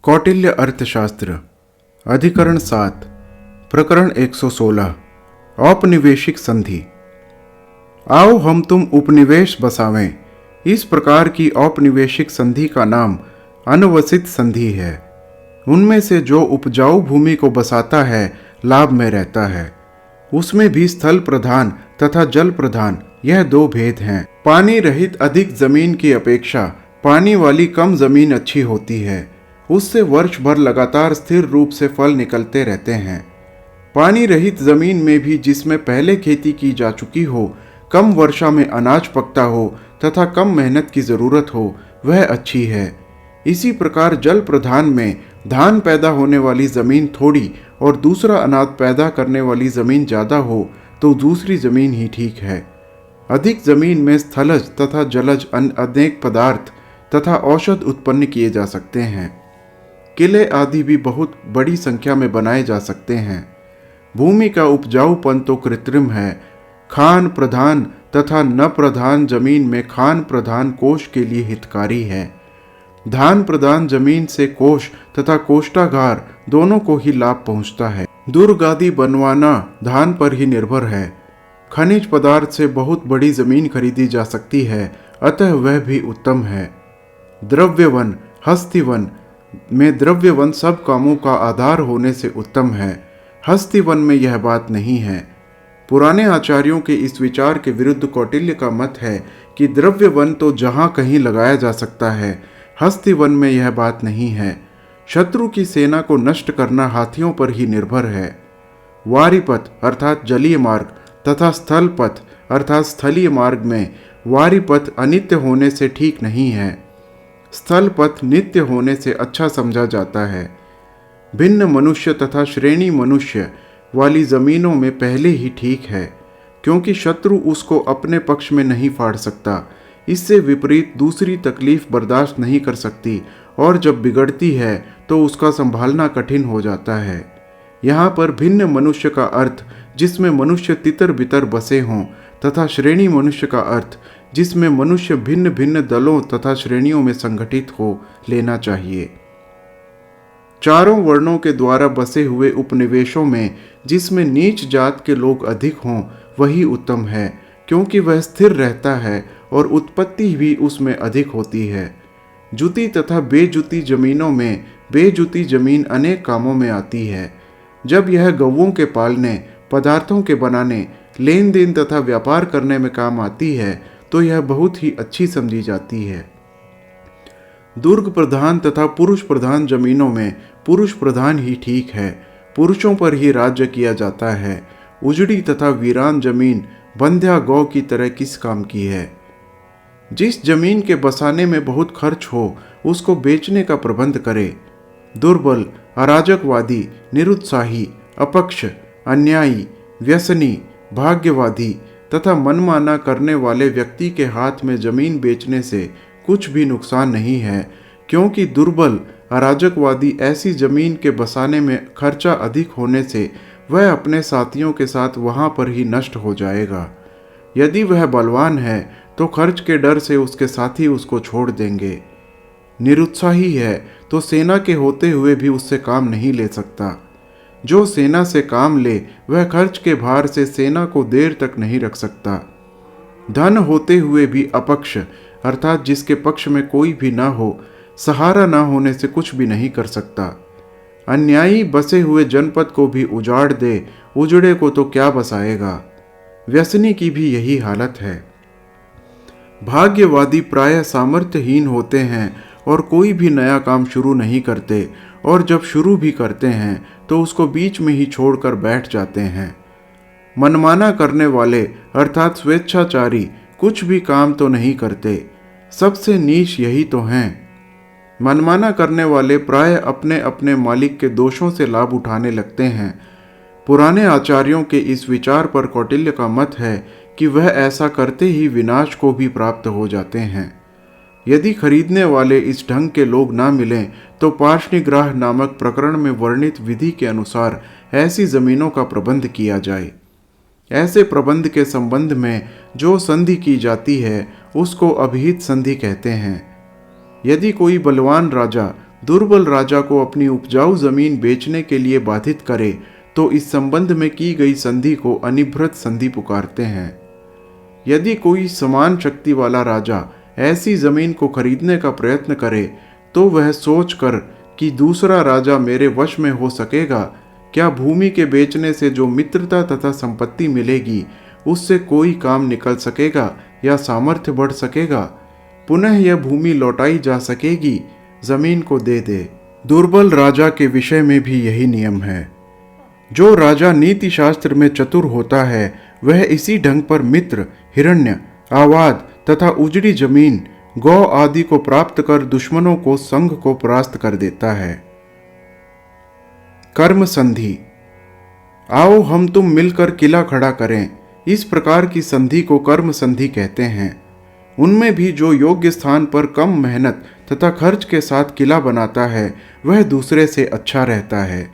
कौटिल्य अर्थशास्त्र अधिकरण 7 प्रकरण 116 औपनिवेशिक संधि। आओ हम तुम उपनिवेश बसावें। इस प्रकार की औपनिवेशिक संधि का नाम अनवसित संधि है। उनमें से जो उपजाऊ भूमि को बसाता है लाभ में रहता है। उसमें भी स्थल प्रधान तथा जल प्रधान यह दो भेद हैं। पानी रहित अधिक जमीन की अपेक्षा पानी वाली कम जमीन अच्छी होती है। उससे वर्ष भर लगातार स्थिर रूप से फल निकलते रहते हैं। पानी रहित जमीन में भी जिसमें पहले खेती की जा चुकी हो, कम वर्षा में अनाज पकता हो तथा कम मेहनत की जरूरत हो, वह अच्छी है। इसी प्रकार जल प्रधान में धान पैदा होने वाली जमीन थोड़ी और दूसरा अनाज पैदा करने वाली जमीन ज्यादा हो तो दूसरी जमीन ही ठीक है। अधिक जमीन में स्थलज तथा जलज अनेक पदार्थ तथा औषध उत्पन्न किए जा सकते हैं। किले आदि भी बहुत बड़ी संख्या में बनाए जा सकते हैं। भूमि का उपजाऊपन तो कृत्रिम है। खान प्रधान तथा न प्रधान जमीन में खान प्रधान कोष के लिए हितकारी है। धान प्रधान जमीन से कोष तथा कोष्ठागार दोनों को ही लाभ पहुंचता है। दुर्ग आदि बनवाना धान पर ही निर्भर है। खनिज पदार्थ से बहुत बड़ी जमीन खरीदी जा सकती है, अतः वह भी उत्तम है। द्रव्यवन हस्तिवन में द्रव्यवन सब कामों का आधार होने से उत्तम है। हस्तिवन में यह बात नहीं है। पुराने आचार्यों के इस विचार के विरुद्ध कौटिल्य का मत है कि द्रव्यवन तो जहां कहीं लगाया जा सकता है, हस्तिवन में यह बात नहीं है। शत्रु की सेना को नष्ट करना हाथियों पर ही निर्भर है। वारिपथ अर्थात जलीय मार्ग तथा स्थल पथ अर्थात स्थलीय मार्ग में वारिपथ अनित्य होने से ठीक नहीं है। स्थल पथ नित्य होने से अच्छा समझा जाता है। भिन्न मनुष्य तथा श्रेणी मनुष्य वाली जमीनों में पहले ही ठीक है, क्योंकि शत्रु उसको अपने पक्ष में नहीं फाड़ सकता। इससे विपरीत दूसरी तकलीफ बर्दाश्त नहीं कर सकती और जब बिगड़ती है तो उसका संभालना कठिन हो जाता है। यहाँ पर भिन्न मनुष्य का अर्थ जिसमें मनुष्य तितर बितर बसे हों तथा श्रेणी मनुष्य का अर्थ जिसमें मनुष्य भिन्न भिन्न दलों तथा श्रेणियों में संगठित हो लेना चाहिए। चारों वर्णों के द्वारा बसे हुए उपनिवेशों में जिसमें नीच जात के लोग अधिक हों वही उत्तम है, क्योंकि वह स्थिर रहता है और उत्पत्ति भी उसमें अधिक होती है। जुती तथा बेजुती जमीनों में बेजुती जमीन अनेक कामों में आती है। जब यह गौओं के पालने, पदार्थों के बनाने, लेन देन तथा व्यापार करने में काम आती है तो यह बहुत ही अच्छी समझी जाती है। दुर्ग प्रधान तथा पुरुष प्रधान जमीनों में पुरुष प्रधान ही ठीक है। पुरुषों पर ही राज्य किया जाता है। उजड़ी तथा वीरान जमीन बंध्या गौ की तरह किस काम की है। जिस जमीन के बसाने में बहुत खर्च हो उसको बेचने का प्रबंध करे। दुर्बल, अराजकवादी, निरुत्साही, अपक्ष, अन्यायी, व्यसनी, भाग्यवादी तथा मनमाना करने वाले व्यक्ति के हाथ में जमीन बेचने से कुछ भी नुकसान नहीं है, क्योंकि दुर्बल अराजकवादी ऐसी जमीन के बसाने में खर्चा अधिक होने से वह अपने साथियों के साथ वहां पर ही नष्ट हो जाएगा। यदि वह बलवान है तो खर्च के डर से उसके साथी उसको छोड़ देंगे। निरुत्साही है तो सेना के होते हुए भी उससे काम नहीं ले सकता। जो सेना से काम ले वह खर्च के भार से सेना को देर तक नहीं रख सकता। धन होते हुए भी अपक्ष अर्थात जिसके पक्ष में कोई भी ना हो, सहारा ना होने से कुछ भी नहीं कर सकता। अन्यायी बसे हुए जनपद को भी उजाड़ दे, उजड़े को तो क्या बसाएगा। व्यसनी की भी यही हालत है। भाग्यवादी प्रायः सामर्थ्यहीन होते हैं और कोई भी नया काम शुरू नहीं करते, और जब शुरू भी करते हैं तो उसको बीच में ही छोड़कर बैठ जाते हैं। मनमाना करने वाले अर्थात स्वेच्छाचारी कुछ भी काम तो नहीं करते। सबसे नीच यही तो हैं। मनमाना करने वाले प्राय अपने अपने मालिक के दोषों से लाभ उठाने लगते हैं। पुराने आचार्यों के इस विचार पर कौटिल्य का मत है कि वह ऐसा करते ही विनाश को भी प्राप्त हो जाते हैं। यदि खरीदने वाले इस ढंग के लोग ना मिलें तो पार्ष्णिग्राह नामक प्रकरण में वर्णित विधि के अनुसार ऐसी जमीनों का प्रबंध किया जाए। ऐसे प्रबंध के संबंध में जो संधि की जाती है उसको अभिहित संधि कहते हैं। यदि कोई बलवान राजा दुर्बल राजा को अपनी उपजाऊ जमीन बेचने के लिए बाधित करे तो इस संबंध में की गई संधि को अनिभृत संधि पुकारते हैं। यदि कोई समान शक्ति वाला राजा ऐसी जमीन को खरीदने का प्रयत्न करे तो वह सोचकर कि दूसरा राजा मेरे वश में हो सकेगा, क्या भूमि के बेचने से जो मित्रता तथा संपत्ति मिलेगी उससे कोई काम निकल सकेगा या सामर्थ्य बढ़ सकेगा, पुनः यह भूमि लौटाई जा सकेगी, जमीन को दे दे। दुर्बल राजा के विषय में भी यही नियम है। जो राजा नीति शास्त्र में चतुर होता है वह इसी ढंग पर मित्र, हिरण्य, आवाद तथा उजड़ी जमीन, गौ आदि को प्राप्त कर दुश्मनों को संघ को परास्त कर देता है। कर्म संधि। आओ हम तुम मिलकर किला खड़ा करें, इस प्रकार की संधि को कर्म संधि कहते हैं। उनमें भी जो योग्य स्थान पर कम मेहनत तथा खर्च के साथ किला बनाता है वह दूसरे से अच्छा रहता है।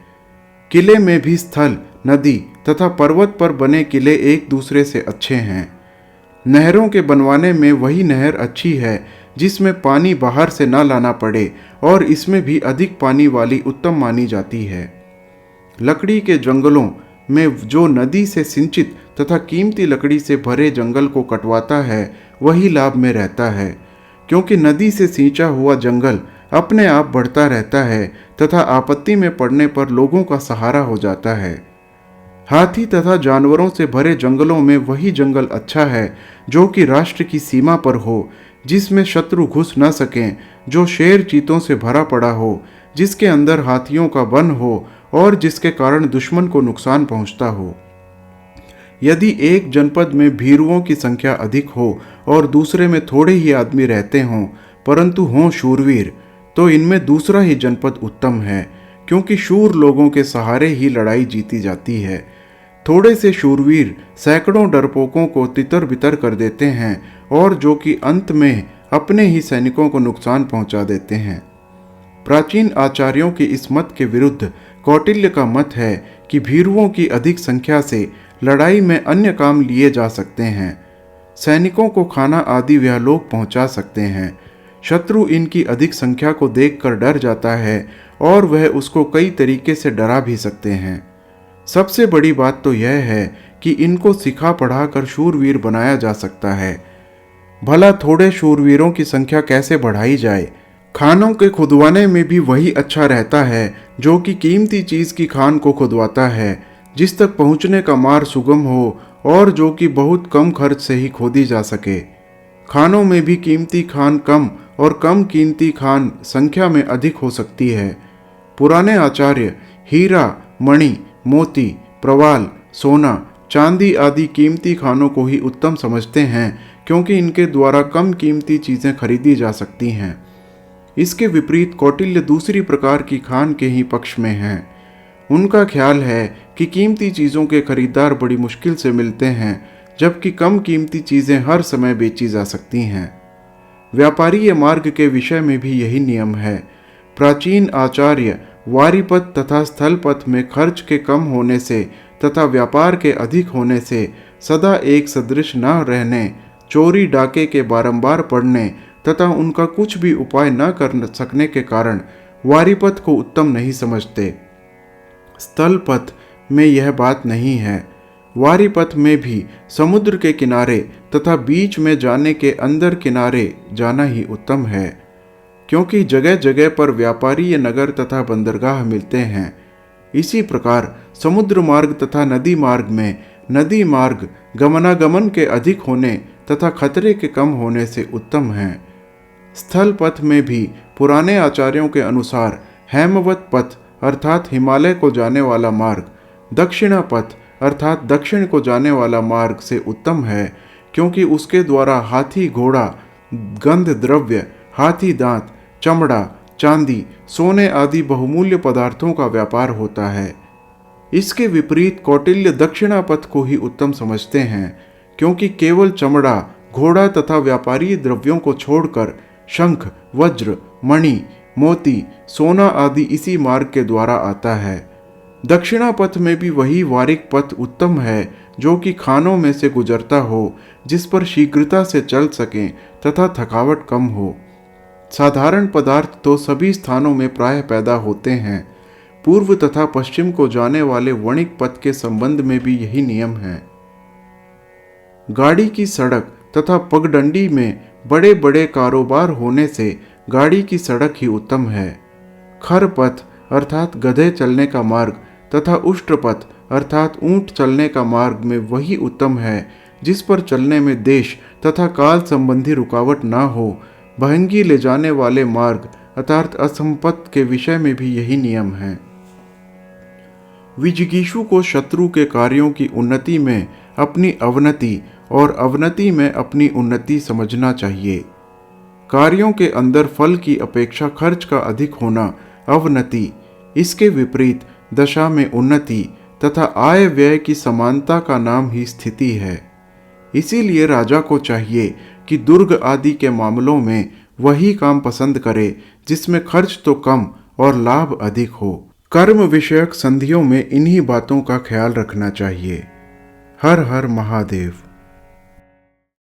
किले में भी स्थल, नदी तथा पर्वत पर बने किले एक दूसरे से अच्छे हैं। नहरों के बनवाने में वही नहर अच्छी है जिसमें पानी बाहर से न लाना पड़े और इसमें भी अधिक पानी वाली उत्तम मानी जाती है। लकड़ी के जंगलों में जो नदी से सिंचित तथा कीमती लकड़ी से भरे जंगल को कटवाता है वही लाभ में रहता है, क्योंकि नदी से सींचा हुआ जंगल अपने आप बढ़ता रहता है तथा आपत्ति में पड़ने पर लोगों का सहारा हो जाता है। हाथी तथा जानवरों से भरे जंगलों में वही जंगल अच्छा है जो कि राष्ट्र की सीमा पर हो, जिसमें शत्रु घुस न सकें, जो शेर चीतों से भरा पड़ा हो, जिसके अंदर हाथियों का वन हो और जिसके कारण दुश्मन को नुकसान पहुंचता हो। यदि एक जनपद में भीरुओं की संख्या अधिक हो और दूसरे में थोड़े ही आदमी रहते हों परंतु हों शूरवीर, तो इनमें दूसरा ही जनपद उत्तम है, क्योंकि शूर लोगों के सहारे ही लड़ाई जीती जाती है। थोड़े से शूरवीर सैकड़ों डरपोकों को तितर बितर कर देते हैं और जो कि अंत में अपने ही सैनिकों को नुकसान पहुंचा देते हैं। प्राचीन आचार्यों के इस मत के विरुद्ध कौटिल्य का मत है कि भीरुओं की अधिक संख्या से लड़ाई में अन्य काम लिए जा सकते हैं। सैनिकों को खाना आदि वह लोग पहुंचा सकते हैं। शत्रु इनकी अधिक संख्या को देखकर डर जाता है और वह उसको कई तरीके से डरा भी सकते हैं। सबसे बड़ी बात तो यह है कि इनको सिखा पढ़ाकर शूरवीर बनाया जा सकता है। भला थोड़े शूरवीरों की संख्या कैसे बढ़ाई जाए? खानों के खुदवाने में भी वही अच्छा रहता है जो कि कीमती चीज की खान को खुदवाता है, जिस तक पहुंचने का मार्ग सुगम हो और जो कि बहुत कम खर्च से ही खोदी जा सके। खानों में भी कीमती खान कम और कम कीमती खान संख्या में अधिक हो सकती है। पुराने आचार्य हीरा, मणि, मोती, प्रवाल, सोना, चांदी आदि कीमती खानों को ही उत्तम समझते हैं, क्योंकि इनके द्वारा कम कीमती चीजें खरीदी जा सकती हैं। इसके विपरीत कौटिल्य दूसरी प्रकार की खान के ही पक्ष में हैं। उनका ख्याल है कि कीमती चीज़ों के खरीदार बड़ी मुश्किल से मिलते हैं, जबकि कम कीमती चीज़ें हर समय बेची जा सकती हैं। व्यापारीय मार्ग के विषय में भी यही नियम है। प्राचीन आचार्य वारीपथ तथा स्थलपथ में खर्च के कम होने से तथा व्यापार के अधिक होने से सदा एक सदृश न रहने, चोरी डाके के बारंबार पड़ने तथा उनका कुछ भी उपाय न कर सकने के कारण वारीपथ को उत्तम नहीं समझते। स्थलपथ में यह बात नहीं है। वारीपथ में भी समुद्र के किनारे तथा बीच में जाने के अंदर किनारे जाना ही उत्तम है, क्योंकि जगह जगह पर व्यापारीय नगर तथा बंदरगाह मिलते हैं। इसी प्रकार समुद्र मार्ग तथा नदी मार्ग में नदी मार्ग गमनागमन के अधिक होने तथा खतरे के कम होने से उत्तम है। स्थल पथ में भी पुराने आचार्यों के अनुसार हेमवत पथ अर्थात हिमालय को जाने वाला मार्ग, दक्षिणा पथ अर्थात दक्षिण को जाने वाला मार्ग से उत्तम है, क्योंकि उसके द्वारा हाथी, घोड़ा, गंध द्रव्य, हाथी दांत, चमड़ा, चांदी, सोने आदि बहुमूल्य पदार्थों का व्यापार होता है। इसके विपरीत कौटिल्य दक्षिणा पथ को ही उत्तम समझते हैं, क्योंकि केवल चमड़ा, घोड़ा तथा व्यापारी द्रव्यों को छोड़कर शंख, वज्र, मणि, मोती, सोना आदि इसी मार्ग के द्वारा आता है। दक्षिणा पथ में भी वही वारिक पथ उत्तम है जो कि खानों में से गुजरता हो, जिस पर शीघ्रता से चल सकें तथा थकावट कम हो। साधारण पदार्थ तो सभी स्थानों में प्रायः पैदा होते हैं। पूर्व तथा पश्चिम को जाने वाले वणिक पथ के संबंध में भी यही नियम है। गाड़ी की सड़क तथा पगडंडी में बड़े बड़े कारोबार होने से गाड़ी की सड़क ही उत्तम है। खर पथ अर्थात गधे चलने का मार्ग तथा उष्ट्रपथ अर्थात ऊंट चलने का मार्ग में वही उत्तम है जिस पर चलने में देश तथा काल संबंधी रुकावट ना हो। बहंगी ले जाने वाले मार्ग अर्थात असंपत्त के विषय में भी यही नियम है। विजिगीषु को शत्रु के कार्यों की उन्नति में अपनी अवनति और अवनति में अपनी उन्नति समझना चाहिए। कार्यों के अंदर फल की अपेक्षा खर्च का अधिक होना अवनति, इसके विपरीत दशा में उन्नति तथा आय व्यय की समानता का नाम ही स्थिति है। इसीलिए राजा को चाहिए कि दुर्ग आदि के मामलों में वही काम पसंद करे जिसमें खर्च तो कम और लाभ अधिक हो। कर्म विषयक संधियों में इन्हीं बातों का ख्याल रखना चाहिए। हर हर महादेव।